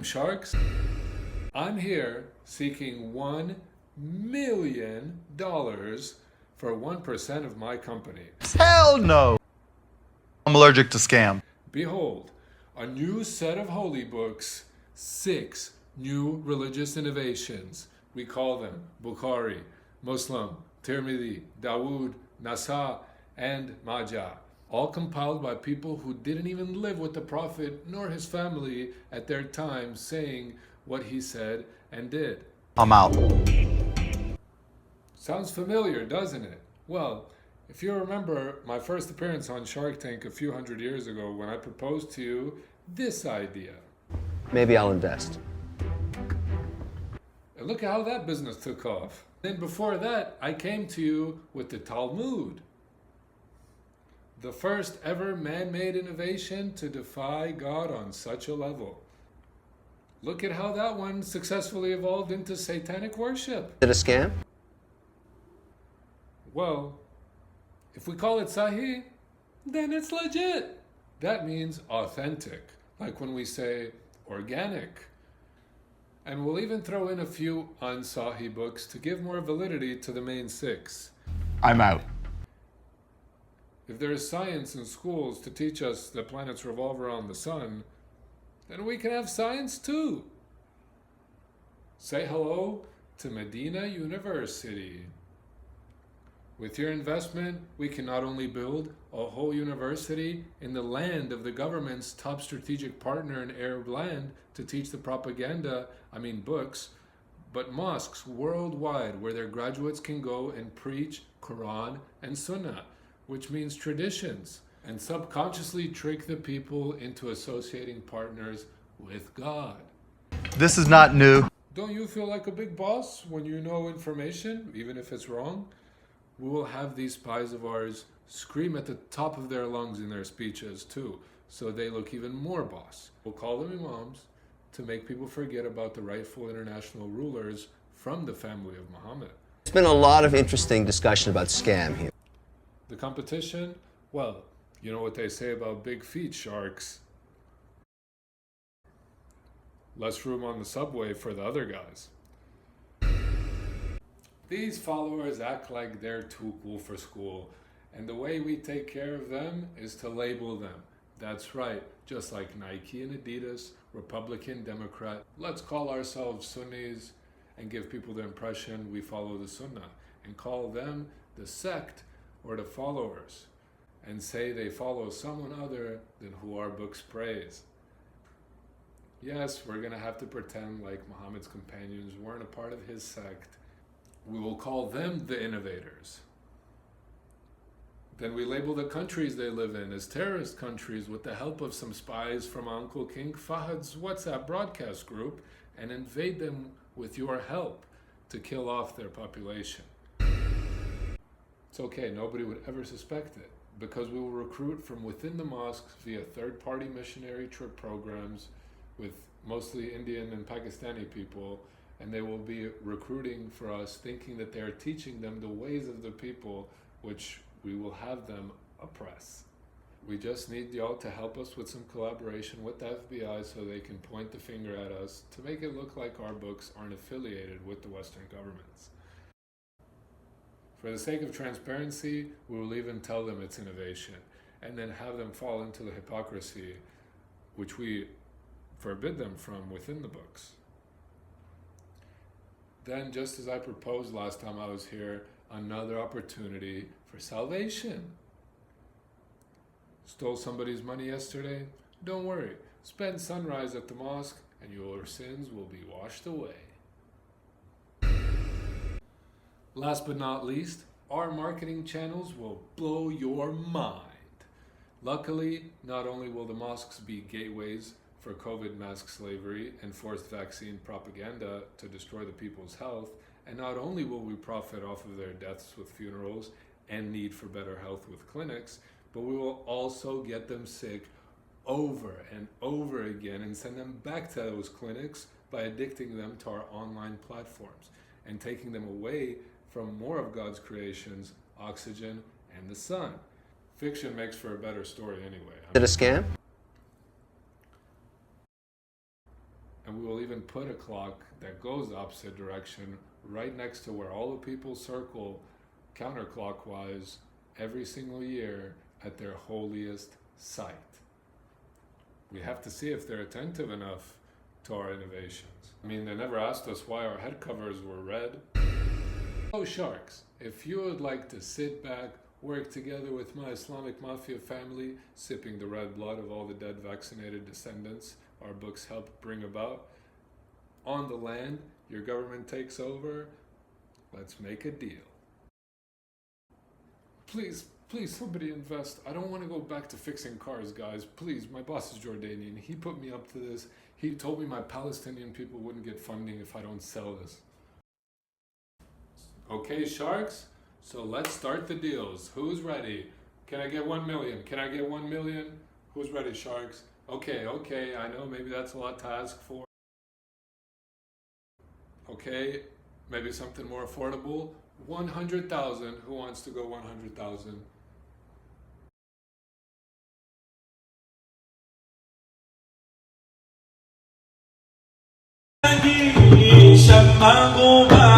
sharks. I'm here seeking $1 million for 1% of my company. Hell no! I'm allergic to scam. Behold, a new set of holy books, 6 new religious innovations. We call them Bukhari, Muslim, Tirmidhi, Dawood, Nasa, and Majah. All compiled by people who didn't even live with the Prophet nor his family at their time, saying what he said and did. I'm out. Sounds familiar, doesn't it? Well, if you remember my first appearance on Shark Tank a few hundred years ago when I proposed to you this idea. Maybe I'll invest. And look at how that business took off. Then before that, I came to you with the Talmud. The first ever man-made innovation to defy God on such a level. Look at how that one successfully evolved into satanic worship. Is it a scam? Well, if we call it Sahih, then it's legit. That means authentic, like when we say organic. And we'll even throw in a few un-Sahih books to give more validity to the main 6. I'm out. If there is science in schools to teach us that planets revolve around the sun, then we can have science too. Say hello to Medina University. With your investment, we can not only build a whole university in the land of the government's top strategic partner in Arab land to teach the books, but mosques worldwide where their graduates can go and preach Quran and Sunnah, which means traditions, and subconsciously trick the people into associating partners with God. This is not new. Don't you feel like a big boss when you know information, even if it's wrong? We will have these spies of ours scream at the top of their lungs in their speeches too, so they look even more boss. We'll call them imams to make people forget about the rightful international rulers from the family of Muhammad. There's been a lot of interesting discussion about scam here. The competition? Well, you know what they say about big feet, sharks. Less room on the subway for the other guys. These followers act like they're too cool for school, and the way we take care of them is to label them. That's right, just like Nike and Adidas, Republican, Democrat. Let's call ourselves Sunnis and give people the impression we follow the Sunnah, and call them the sect or the followers, and say they follow someone other than who our books praise. Yes, we're going to have to pretend like Muhammad's companions weren't a part of his sect. We will call them the innovators. Then we label the countries they live in as terrorist countries with the help of some spies from Uncle King Fahad's WhatsApp broadcast group, and invade them with your help to kill off their population. It's okay, nobody would ever suspect it, because we will recruit from within the mosques via third-party missionary trip programs with mostly Indian and Pakistani people, and they will be recruiting for us, thinking that they are teaching them the ways of the people, which we will have them oppress. We just need y'all to help us with some collaboration with the FBI so they can point the finger at us to make it look like our books aren't affiliated with the Western governments. For the sake of transparency, we will even tell them it's innovation, and then have them fall into the hypocrisy which we forbid them from within the books. Then, just as I proposed last time I was here, another opportunity for salvation. Stole somebody's money yesterday? Don't worry. Spend sunrise at the mosque and your sins will be washed away. Last but not least, our marketing channels will blow your mind. Luckily, not only will the mosques be gateways for COVID mask slavery and forced vaccine propaganda to destroy the people's health, and not only will we profit off of their deaths with funerals and need for better health with clinics, but we will also get them sick over and over again and send them back to those clinics by addicting them to our online platforms and taking them away from more of God's creations, oxygen, and the sun. Fiction makes for a better story anyway. Is it a scam? And we even put a clock that goes opposite direction right next to where all the people circle counterclockwise every single year at their holiest site. We have to see if they're attentive enough to our innovations. I mean, they never asked us why our head covers were red. Oh, sharks, if you would like to sit back, work together with my Islamic Mafia family, sipping the red blood of all the dead vaccinated descendants our books help bring about, on the land your government takes over, let's make a deal. Please, somebody invest. I don't want to go back to fixing cars, guys. Please, my boss is Jordanian. He put me up to this. He told me my Palestinian people wouldn't get funding if I don't sell this. Okay, sharks? So let's start the deals. Who's ready? Can I get 1 million? Can I get 1 million? Who's ready, sharks? Okay, I know maybe that's a lot to ask for. Okay, maybe something more affordable. 100,000. Who wants to go 100,000? شمع